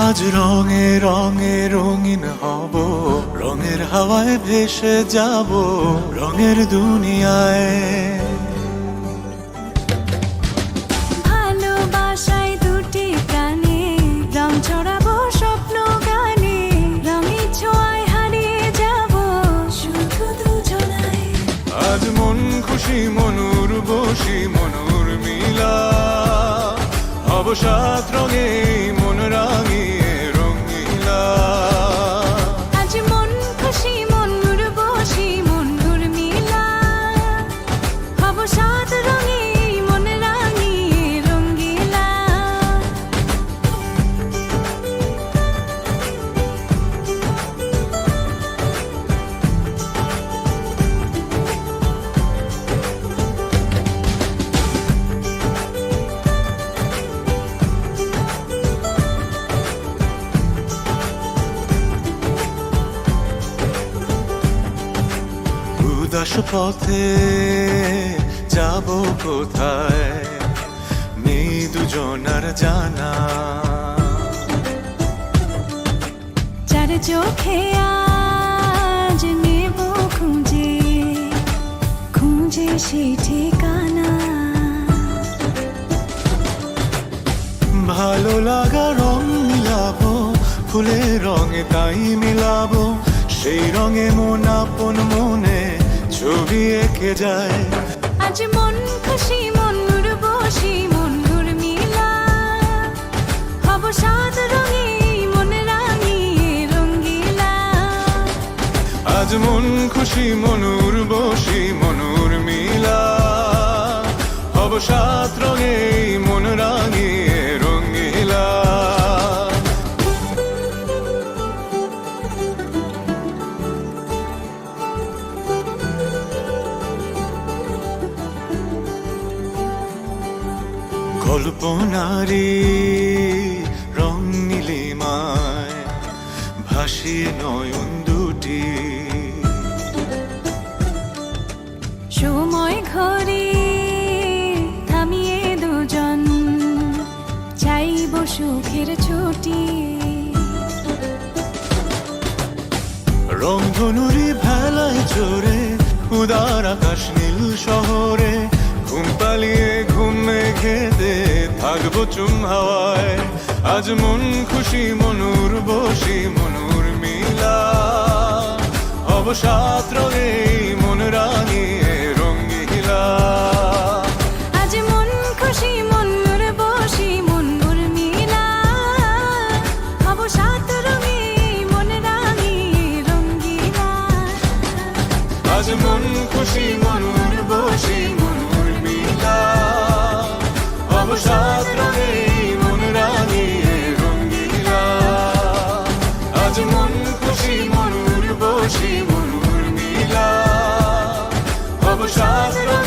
আজ রঙে রঙে রঙিন হব, রঙের হাওয়ায় ভেসে যাব রঙের দুনিয়ায়। ভালোবাসায় দুটি প্রাণে রং ছড়াবো স্বপ্ন গানে, রঙের ছোঁয়ায় হারিয়ে যাব শুধু দুজনায়। আজ মন খুশি মনুর বসি মনুর মিলা, হব সাত রঙে মন রাঙিয়ে রঙিলা। আজ মন খুশি মনুর বসি মনুর মিলা, হব সাত রঙে মন রাঙিয়ে রঙ্গিলা। উদাস পথে যাব কোথায়, নেই দুজনার জানা। চার চোখে আজ নেব খুঁজে খুঁজে সেই ঠিকানা। ভালো লাগা রং মিলাবো, ফুলের রঙে তাই মিলাবো, সেই রঙে মন আপন মনে ছবি এঁকে যায়। আজ মন খুশি মনুর বসি মনুর মিলা, হব সাত রঙে মন রাঙিয়ে রঙ্গিলা। আজ মন খুশি মনুর বসি মনুর মিলা, হব সাত রঙে মন রাঙিয়ে রঙিলা। কল্পনারি রং নীলিমায় ভাসিয়ে নয়ন দুটি, সময় ঘরে থামিয়ে দুজন চাইব সুখের ছুটি। রংধনুরি ভেলায় চড়ে উদার আকাশ নীল শহরে, ঘুম পালিয়ে ঘুম মেঘেতে থাকবো চুম হাওয়ায়। আজ মন খুশি মনুর বসি মনুর মিলা, হব সাত রঙে মন রাঙিয়ে রঙিলা। আজ মন খুশি মনুর বসি মনুর মিলা, হব সাত রঙে মন রাঙিয়ে রঙ্গিলা। আজ মন খুশি মনুর বসি মনুর মিলা, হব সাত রঙে মন রাঙিয়ে রঙিলা। আজ মন খুশি মনুর বসি মনুর মিলা, হব সাত রঙে